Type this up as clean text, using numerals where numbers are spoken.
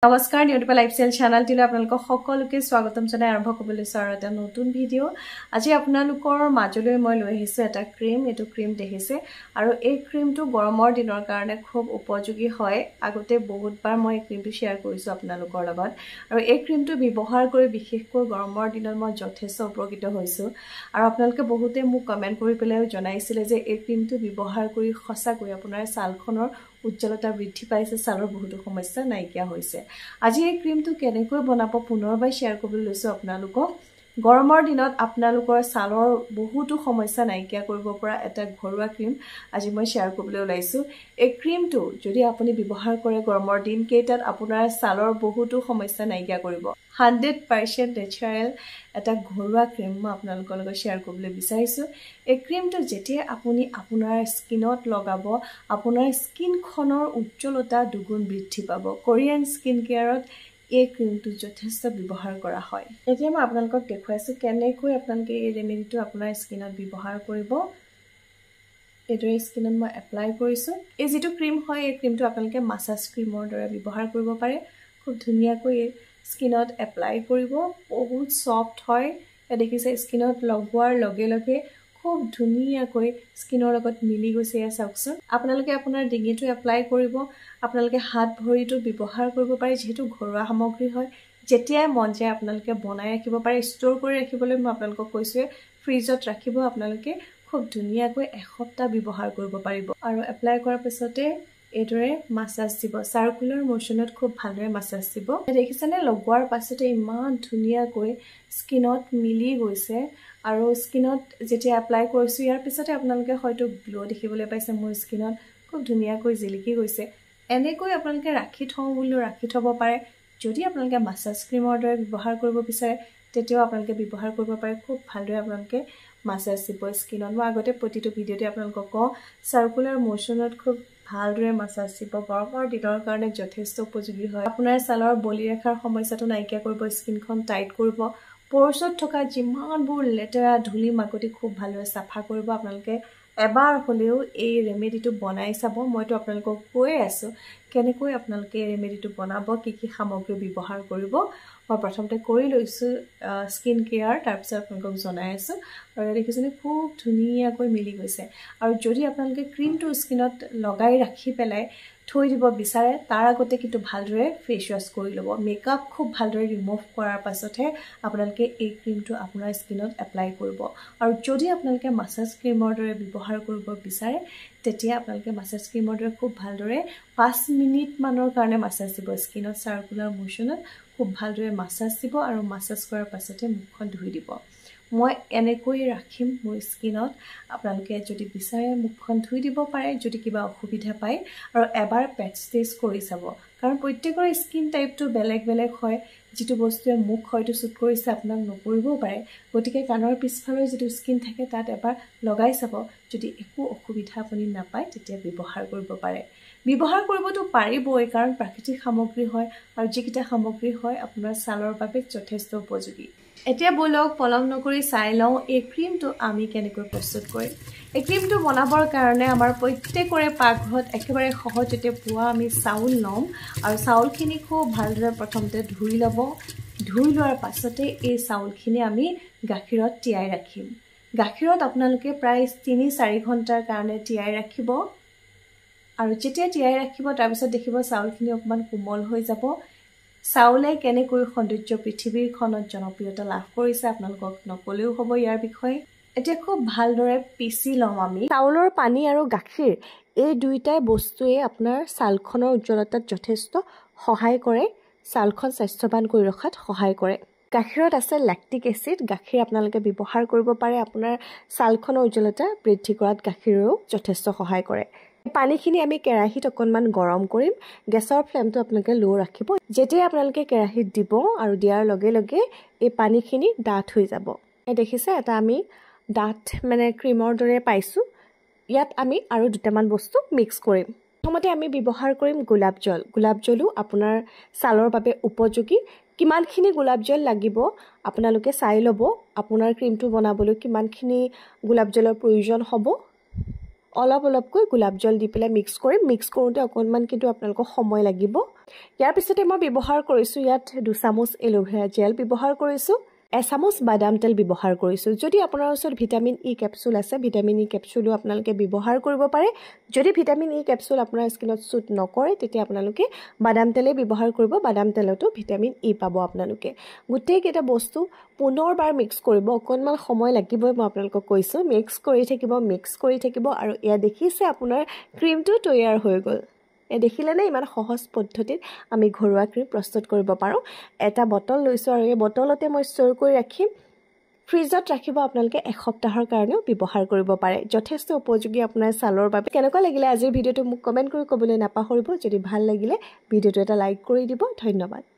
নমস্কাৰ নিউটিপা লাইফষ্টাইল চেনেলটিলৈ আপোনালোকক সকলোকে স্বাগতম জনাই আৰম্ভ কৰিবলৈ বিচাৰো এটা নতুন ভিডিঅ' আজি আপোনালোকৰ মাজলৈ মই লৈ আহিছো এটা ক্ৰীম এটো ক্ৰীম দেখিছে আৰু এই ক্ৰীমটো গৰমৰ দিনৰ কাৰণে খুব উপযোগী হয় আগতে বহুতবাৰ মই এই ক্ৰীমটো শেয়াৰ কৰিছো আপোনালোকৰ লগত আৰু এই ক্ৰীমটো ব্যৱহাৰ কৰি বিশেষকৈ গৰমৰ দিনত মই যথেষ্ট উপকৃত হৈছো আৰু আপোনালোকে বহুতে মোক কমেন্ট কৰি পেলাইও জনাইছিলে যে এই ক্ৰীমটো ব্যৱহাৰ কৰি সঁচাকৈ আপোনাৰ ছালখনৰ উজ্জ্বলতা বৃদ্ধি পাইছে ছালৰ বহুতো সমস্যা নাইকিয়া হৈছে আজি এই ক্ৰীমটো কেনেকৈ বনাব পুনৰবাৰ শেয়াৰ কৰিবলৈ লৈছো আপোনালোকক গৰমৰ দিনত আপোনালোকৰ ছালৰ বহুতো সমস্যা নাইকিয়া কৰিব পৰা এটা ঘৰুৱা ক্ৰীম আজি মই শেয়াৰ কৰিবলৈ ওলাইছো এই ক্ৰীমটো যদি আপুনি ব্যৱহাৰ কৰে গৰমৰ দিন কেইটাত আপোনাৰ ছালৰ বহুতো সমস্যা নাইকিয়া কৰিব 100% নেচাৰেল এটা ঘৰুৱা ক্ৰীম মই আপোনালোকৰ লগত শেয়াৰ কৰিবলৈ বিচাৰিছো এই ক্ৰীমটো যেতিয়া আপুনি আপোনাৰ স্কিনত লগাব আপোনাৰ স্কিনখনৰ উজ্জ্বলতা দুগুণ বৃদ্ধি পাব কোৰিয়ান স্কিন কেয়াৰত এই ক্ৰীমটো যথেষ্ট ব্যৱহাৰ কৰা হয় এতিয়া মই আপোনালোকক দেখুৱাইছো কেনেকৈ আপোনালোকে এই ৰেমেডিটো আপোনাৰ স্কিনত ব্যৱহাৰ কৰিব এডৰে স্কিনত মই এপ্লাই কৰিছো এই যেটো ক্ৰীম হয় এই ক্ৰীমটো আপোনালোকে মাসাজ ক্ৰীমৰ দৰে ব্যৱহাৰ কৰিব পাৰে খুব ধুনিয়াকৈ স্কিনত এপ্লাই কৰিব বহুত সফট হয় দেখিছে স্কিনত লগোৱাৰ লগে লগে খুব ধুনিয়াকৈ স্কিনৰ লগত মিলি গৈছে চাওকচোন আপোনালোকে আপোনাৰ ডিঙিটো এপ্লাই কৰিব আপোনালোকে হাত ভৰিটো ব্যৱহাৰ কৰিব পাৰে যেহেতু ঘৰুৱা সামগ্ৰী হয় যেতিয়া মন যায় আপোনালোকে বনাই ৰাখিব পাৰে ষ্টৰ কৰি ৰাখিবলৈ মই আপোনালোকক কৈছো ফ্ৰিজত ৰাখিব আপোনালোকে খুব ধুনিয়াকৈ এসপ্তাহ ব্যৱহাৰ কৰিব পাৰিব আৰু এপ্লাই কৰাৰ পিছতে এদৰে মাসাজ দিব সাৰ্কুলাৰ মোশনত খুব ভালৰে মাসাজ দিব দেখিছেনে লগোৱাৰ পাছতে ইমান ধুনিয়াকৈ স্কিনত মিলি গৈছে আৰু স্কিনত যেতিয়া এপ্লাই কৰিছো ইয়াৰ পিছতে আপোনালোকে হয়তো গ্লো দেখিবলৈ পাইছে মোৰ স্কিনত খুব ধুনিয়াকৈ জিলিকি গৈছে এনেকৈ আপোনালোকে ৰাখি থওঁ বুলি ৰাখি থব পাৰে যদি আপোনালোকে মাসাজ ক্ৰীমৰ দৰে ব্যৱহাৰ কৰিব বিচাৰে তেতিয়াও আপোনালোকে ব্যৱহাৰ কৰিব পাৰে খুব ভালদৰে আপোনালোকে মাসাজ দিব স্কিনত মই আগতে প্ৰতিটো ভিডিঅ'তে আপোনালোকক কওঁ সাৰ্কুলাৰ মোশনত খুব ভালদৰে মাসাজ দিব গৰমৰ দিনৰ কাৰণে যথেষ্ট উপযোগী হয় আপোনাৰ ছালৰ বলি ৰেখাৰ সমস্যাটো নাইকিয়া কৰিব স্কিনখন টাইট কৰিব পৰছত থকা যিমানবোৰ লেতেৰা ধূলি মাকতি খুব ভালদৰে সাফা কৰিব আপোনালোকে এবাৰ হলেও এই ৰেমেডিটো বনাই চাব মইতো আপোনালোকক কৈ আছো কেনেকৈ আপোনালোকে এই ৰেমেডিটো বনাব কি কি সামগ্ৰী ব্যৱহাৰ কৰিব মই প্ৰথমতে কৰি লৈছো স্কিন কেয়াৰ তাৰ পিছত আপোনালোকক জনাই আছো আৰু দেখিছেনে খুব ধুনিয়াকৈ মিলি গৈছে আৰু যদি আপোনালোকে ক্ৰীমটো স্কিনত লগাই ৰাখি পেলাই থৈ দিব বিচাৰে তাৰ আগতে কিন্তু ভালদৰে ফেস ওয়াশ কৰি লব মেকআপ খুব ভালদৰে ৰিমুভ কৰাৰ পাছতহে আপোনালোকে এই ক্ৰীমটো আপোনাৰ স্কিনত এপ্লাই কৰিব আৰু যদি আপোনালোকে মাসাজ ক্ৰীমৰ দৰে ব্যৱহাৰ কৰিব বিচাৰে তেতিয়া আপোনালোকে মাসাজ ক্ৰীমৰ দৰে খুব ভালদৰে 5 মিনিট মানৰ কাৰণে মাসাজ দিব স্কিনত সাৰ্কুলাৰ মোশনত খুব ভালদৰে মাসাজ দিব আৰু মাসাজ কৰাৰ পাছতে মুখখন ধুই দিব মই এনেকৈ ৰাখিম মোৰ স্কিনত আপোনালোকে যদি বিচাৰে মুখখন ধুই দিব পাৰে যদি কিবা অসুবিধা পায় আৰু এবাৰ পেটচ টেষ্ট কৰি চাব কাৰণ প্ৰত্যেকৰ স্কিন টাইপটো বেলেগ বেলেগ হয় যেটো বস্তুৱে মুখ হয়তো সুট কৰিছে আপোনাক নকৰিবও পাৰে গতিকে কানৰ পিছফালৰ যেটো স্কিন থাকে তাত এবাৰ লগাই চাব যদি একো অসুবিধা আপুনি নাপায় তেতিয়া ব্যৱহাৰ কৰিব পাৰে ব্যৱহাৰ কৰিবতো পাৰিবই কাৰণ প্ৰাকৃতিক সামগ্ৰী হয় আৰু যিকিটা সামগ্ৰী হয় আপোনাৰ ছালৰ বাবে যথেষ্ট উপযোগী এতিয়া বলক পলম নকৰি চাই লওঁ এই ক্ৰীমটো আমি কেনেকৈ প্ৰস্তুত কৰিম এই ক্ৰীমটো বনাবৰ কাৰণে আমাৰ প্ৰত্যেকৰে পাকঘৰত একেবাৰে সহজতে পোৱা আমি চাউল লম আৰু চাউলখিনি খুব ভালদৰে প্ৰথমতে ধুই লব ধুই লোৱাৰ পাছতে এই চাউলখিনি আমি গাখীৰত তিয়াই ৰাখিম গাখীৰত আপোনালোকে প্ৰায় 3-4 ঘণ্টাৰ কাৰণে তিয়াই ৰাখিব আৰু যেতিয়া তিয়াই ৰাখিব তাৰ পিছত দেখিব চাউলখিনি অকমান কোমল হৈ যাব চাউলে কেনেকৈ সৌন্দৰ্য পৃথিৱীখনত জনপ্ৰিয়তা লাভ কৰিছে আপোনালোকক নকলেও হ'ব ইয়াৰ বিষয়ে এতিয়া খুব ভালদৰে পিচি লম আমি চাউলৰ পানী আৰু গাখীৰ এই দুইটাই বস্তুৱে আপোনাৰ ছালখনৰ উজ্জ্বলতাত যথেষ্ট সহায় কৰে ছালখন স্বাস্থ্যৱান কৰি ৰখাত সহায় কৰে গাখীৰত আছে ল্যাকটিক এসিড গাখীৰ আপোনালোকে ব্যৱহাৰ কৰিব পাৰে আপোনাৰ ছালখনৰ উজ্জ্বলতা বৃদ্ধি কৰাত গাখীৰেও যথেষ্ট সহায় কৰে পানীখিনি আমি কেৰাহীত অকনমান গৰম কৰিম গেছৰ ফ্লেমটো আপোনালোকে লো ৰাখিব যেতিয়া আপোনালোকে কেৰাহীত দিব আৰু দিয়াৰ লগে লগে এই পানীখিনি ডাঠ হৈ যাব দেখিছে এটা আমি ডাঠ মানে ক্ৰীমৰ দৰে পাইছো ইয়াত আমি আৰু দুটামান বস্তু মিক্স কৰিম প্ৰথমতে আমি ব্যৱহাৰ কৰিম গোলাপ জলো আপোনাৰ ছালৰ বাবে উপযোগী কিমানখিনি গোলাপ জল লাগিব আপোনালোকে চাই ল'ব আপোনাৰ ক্ৰীমটো বনাবলৈ কিমানখিনি গোলাপ জলৰ প্ৰয়োজন হ'ব অলপ অলপকৈ গোলাপ জল দি পেলাই মিক্স কৰিম মিক্স কৰোঁতে অকণমান কিন্তু আপোনালোকক সময় লাগিব ইয়াৰ পিছতে মই ব্যৱহাৰ কৰিছোঁ ইয়াত 2 চামুচ এল'ভেৰা জেল ব্যৱহাৰ কৰিছোঁ 1 চামুচ বাদাম তেল ব্যৱহাৰ কৰিছোঁ যদি আপোনাৰ ওচৰত ভিটামিন ই কেপচুল আছে ভিটামিন ই কেপচুলো আপোনালোকে ব্যৱহাৰ কৰিব পাৰে যদি ভিটামিন ই কেপচুল আপোনাৰ স্কিনত সুট নকৰে তেতিয়া আপোনালোকে বাদাম তেলে ব্যৱহাৰ কৰিব বাদাম তেলতো ভিটামিন ই পাব আপোনালোকে গোটেই কেইটা বস্তু পুনৰবাৰ মিক্স কৰিব অকণমান সময় লাগিবই মই আপোনালোকক কৈছোঁ মিক্স কৰি থাকিব আৰু এয়া দেখিছে আপোনাৰ ক্ৰীমটো তৈয়াৰ হৈ গ'ল দেখিলে নে ইমান সহজ পদ্ধতিত আমি ঘৰুৱা ক্ৰীম প্ৰস্তুত কৰিব পাৰোঁ এটা বটল লৈছোঁ আৰু এই বটলতে মই ষ্ট'ৰ কৰি ৰাখিম ফ্ৰিজত ৰাখিব আপোনালোকে এসপ্তাহৰ কাৰণেও ব্যৱহাৰ কৰিব পাৰে যথেষ্ট উপযোগী আপোনাৰ ছালৰ বাবে কেনেকুৱা লাগিলে আজিৰ ভিডিঅ'টো মোক কমেণ্ট কৰি ক'বলৈ নাপাহৰিব যদি ভাল লাগিলে ভিডিঅ'টো এটা লাইক কৰি দিব ধন্যবাদ